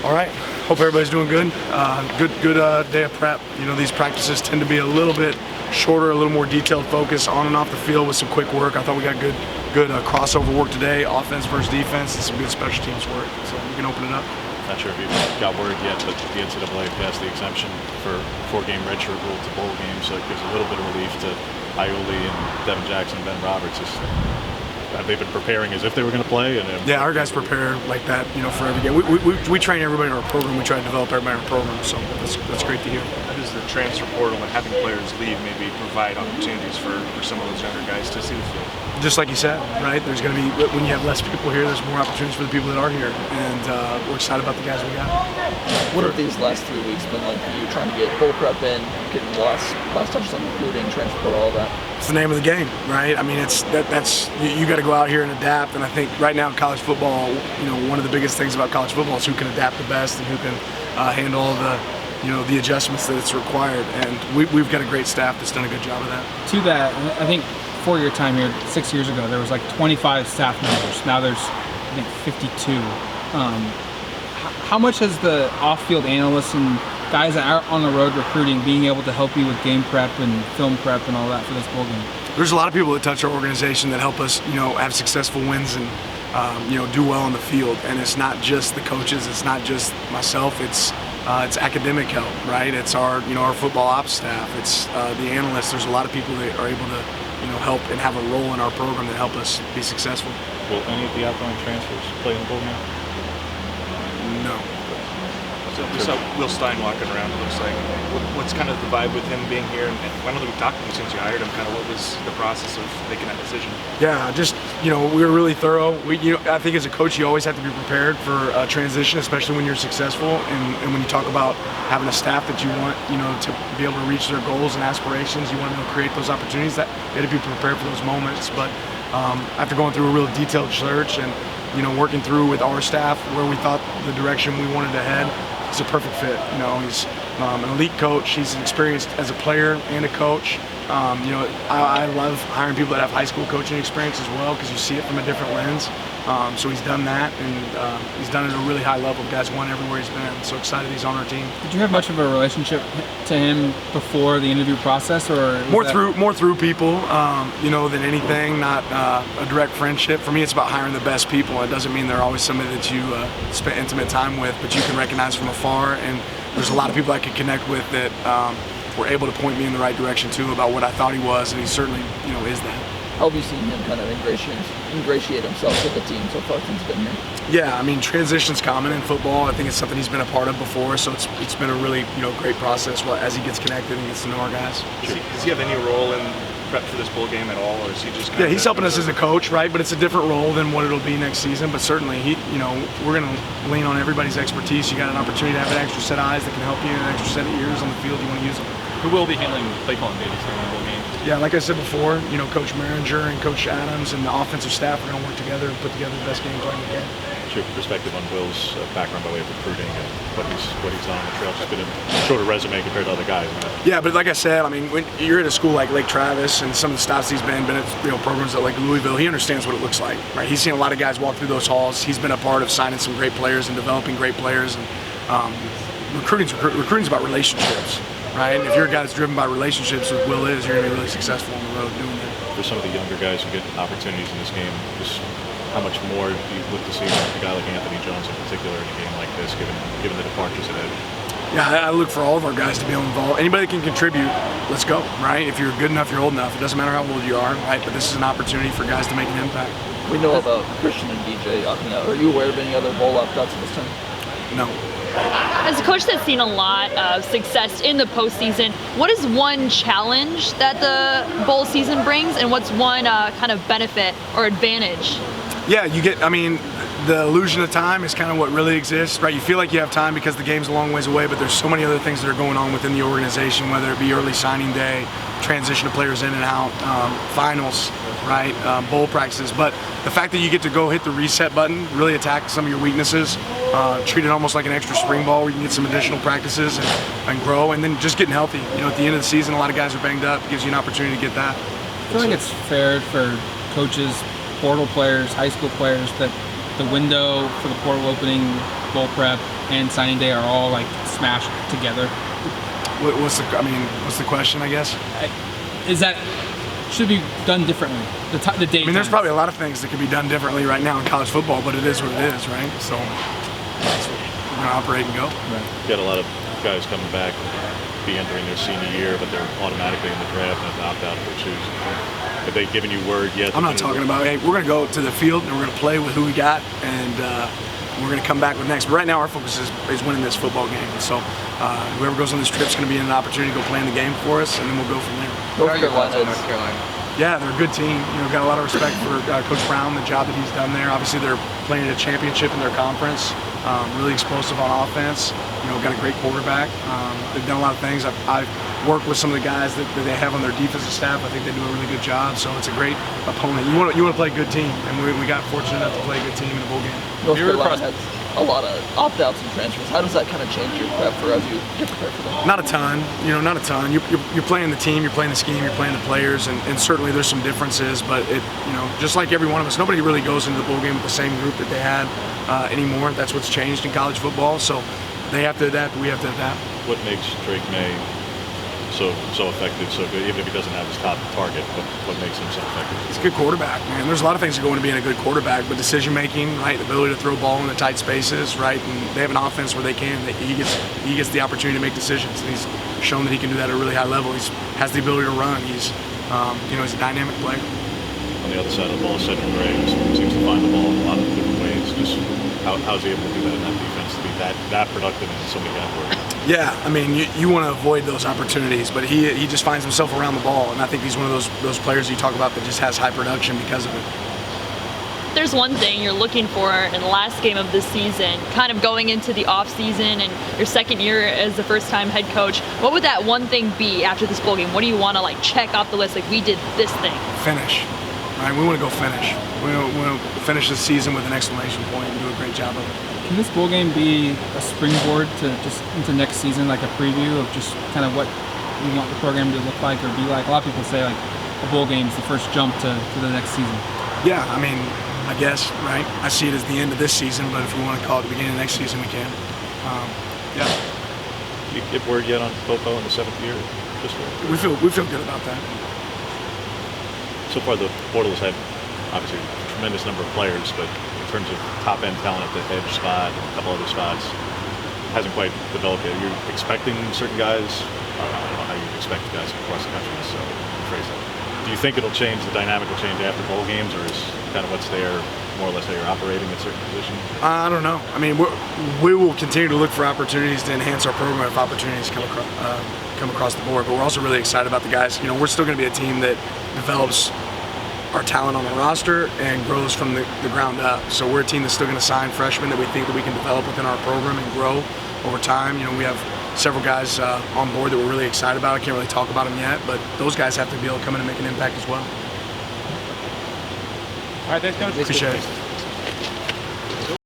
All right. Hope everybody's doing good. Good day of prep. You know, these practices tend to be a little bit shorter, a little more detailed focus on and off the field with some quick work. I thought we got good crossover work today, offense versus defense, and some good special teams work. So we can open it up. Not sure if you've got word yet, but the NCAA passed the exemption for 4-game redshirt rule to bowl games, so it gives a little bit of relief to Ioli and Devin Jackson and Ben Roberts. Have they been preparing as if they were going to play? Yeah, our guys prepare like that, you know, for every game. We train everybody in our program. We try to develop everybody in our program, so that's great to hear. How does the transfer portal and having players leave maybe provide opportunities for some of those younger guys to see the field? Just like you said, right? There's going to be, when you have less people here, there's more opportunities for the people that are here, and we're excited about the guys we got. What have these last 3 weeks been like for you, trying to get bowl prep in, getting last touches on recruiting, transfer portal, all that? It's the name of the game, right? I mean, that's you got to go out here and adapt. And I think right now in college football, you know, one of the biggest things about college football is who can adapt the best and who can handle all the adjustments that it's required. And we've got a great staff that's done a good job of that. To that, I think for your time here 6 years ago, there was like 25 staff members. Now there's, I think, 52. How much has the off-field analysts and guys that are on the road recruiting being able to help you with game prep and film prep and all that for this bowl game? There's a lot of people that touch our organization that help us, you know, have successful wins and you know, do well on the field. And it's not just the coaches, it's not just myself, it's academic help, right? It's our football ops staff, it's the analysts. There's a lot of people that are able to, you know, help and have a role in our program that help us be successful. Will any of the outgoing transfers play in the bowl game? No. So we saw Will Stein walking around, it looks like. What's kind of the vibe with him being here? And I know that we've talked to him since you hired him. Kind of what was the process of making that decision? Yeah, just, you know, we were really thorough. I think as a coach, you always have to be prepared for a transition, especially when you're successful. And when you talk about having a staff that you want, you know, to be able to reach their goals and aspirations, you want to be able to create those opportunities. That you had to be prepared for those moments. But after going through a real detailed search and, you know, working through with our staff where we thought the direction we wanted to head, he's a perfect fit. You know, he's an elite coach. He's experienced as a player and a coach. You know, I love hiring people that have high school coaching experience as well because you see it from a different lens. So he's done that, and he's done it at a really high level. Guys won everywhere he's been. So excited he's on our team. Did you have much of a relationship to him before the interview process, or more through people, you know, than anything? Not a direct friendship. For me, it's about hiring the best people. It doesn't mean they're always somebody that you spent intimate time with, but you can recognize from afar. And there's a lot of people I could connect with that were able to point me in the right direction too about what I thought he was, and he certainly, you know, is that. How have you seen him kind of ingratiate himself with the team so far since he's been here? Yeah, I mean, transition's common in football. I think it's something he's been a part of before, so it's been a really, you know, great process as he gets connected and gets to know our guys. Does he have any role in prep for this bowl game at all, or is he just kind of he's helping us as a coach, right? But it's a different role than what it'll be next season. But certainly, you know, we're going to lean on everybody's expertise. You got an opportunity to have an extra set of eyes that can help you, and an extra set of ears on the field. You want to use them. Who will be handling play calling duties during the bowl game? Yeah, like I said before, you know, Coach Maringer and Coach Adams and the offensive staff are going to work together and put together the best game plan we can. What's your perspective on Will's background by way of recruiting and what he's done on the trail? Just been a shorter resume compared to other guys. Yeah, but like I said, I mean, when you're at a school like Lake Travis and some of the stops he's been at, you know, programs at like Louisville, he understands what it looks like, right? He's seen a lot of guys walk through those halls. He's been a part of signing some great players and developing great players. And recruiting's about relationships. Right? And if you're a guy that's driven by relationships, with Will you're going to be really successful on the road doing that. For some of the younger guys who get opportunities in this game, just how much more do you look to see a guy like Anthony Jones in particular in a game like this, given the departures ahead? Yeah, I look for all of our guys to be involved. Anybody that can contribute, let's go, right? If you're good enough, you're old enough. It doesn't matter how old you are, right? But this is an opportunity for guys to make an impact. We know about Christian and DJ opting out. Are you aware of any other bowl opt-outs at this time? No. As a coach that's seen a lot of success in the postseason, what is one challenge that the bowl season brings, and what's one kind of benefit or advantage? Yeah, the illusion of time is kind of what really exists, right? You feel like you have time because the game's a long ways away, but there's so many other things that are going on within the organization, whether it be early signing day, transition of players in and out, finals, right, bowl practices. But the fact that you get to go hit the reset button, really attack some of your weaknesses, treat it almost like an extra spring ball where you can get some additional practices and grow, and then just getting healthy. You know, at the end of the season, a lot of guys are banged up. It gives you an opportunity to get that. I feel like it's fair for coaches, portal players, high school players, that the window for the portal opening, bowl prep, and signing day are all like smashed together. What's the question, I guess? Is that should be done differently? The date. I mean, there's probably a lot of things that could be done differently right now in college football, but it is what it is, right? So we're gonna operate and go. Right. You got a lot of guys coming back, be entering their senior year, but they're automatically in the draft and have to opt out of their shoes. Have they given you word yet? I'm not talking about, hey, we're going to go to the field and we're going to play with who we got, and we're going to come back with next. But right now our focus is winning this football game. And so whoever goes on this trip is going to be in an opportunity to go play in the game for us, and then we'll go from there. North Carolina. Yeah, they're a good team. Got a lot of respect for Coach Brown, the job that he's done there. Obviously, they're playing a championship in their conference. Really explosive on offense. Got a great quarterback. They've done a lot of things. I've worked with some of the guys that they have on their defensive staff. I think they do a really good job. So it's a great opponent. You want to play a good team, and we got fortunate enough to play a good team in a bowl game. North Carolina has a lot of opt-outs and transfers. How does that kind of change your prep for as you get prepared for them? Not a ton, not a ton. You're playing the team, you're playing the scheme, you're playing the players, and certainly there's some differences. But just like every one of us, nobody really goes into the bowl game with the same group that they had anymore. That's what's changed in college football. So they have to adapt. We have to adapt. What makes Drake May so effective, so good, even if he doesn't have his top target? What makes him so effective? He's a good quarterback, man. There's a lot of things that go into being a good quarterback, but decision making, right, the ability to throw ball in the tight spaces, right, and they have an offense where they can. He gets the opportunity to make decisions. And he's shown that he can do that at a really high level. He has the ability to run. He's he's a dynamic player. On the other side of the ball, Cedric Gray seems to find the ball in a lot of different ways. Just how's he able to do that in that defense, to be that productive and so many guys work? Yeah, I mean, you want to avoid those opportunities, but he just finds himself around the ball, and I think he's one of those players you talk about that just has high production because of it. There's one thing you're looking for in the last game of this season, kind of going into the off season and your second year as the first-time head coach. What would that one thing be after this bowl game? What do you want to check off the list? We did this thing. Finish. Right, we want to go finish. We want to finish the season with an exclamation point and do a great job of it. Can this bowl game be a springboard to just into next season, like a preview of just kind of what you want the program to look like or be like? A lot of people say a bowl game is the first jump to the next season. Yeah, I mean, I guess, right? I see it as the end of this season, but if we want to call it the beginning of next season, we can. Yeah. You get word yet on Popo in the 7th year? We feel good about that. So far, the portal has had obviously a tremendous number of players, but in terms of top-end talent at the edge spot and a couple other spots, hasn't quite developed yet. Are you expecting certain guys? I don't know how you expect guys across the country, so phrase that. Do you think it'll change, the dynamic will change after bowl games, or is kind of what's there more or less how you're operating at certain positions? I don't know. I mean, we will continue to look for opportunities to enhance our program if opportunities come across the board, but we're also really excited about the guys. We're still going to be a team that develops our talent on the roster and grows from the ground up. So we're a team that's still going to sign freshmen that we think that we can develop within our program and grow over time. We have several guys on board that we're really excited about. I can't really talk about them yet, but those guys have to be able to come in and make an impact as well. All right, thanks, Coach. Appreciate it.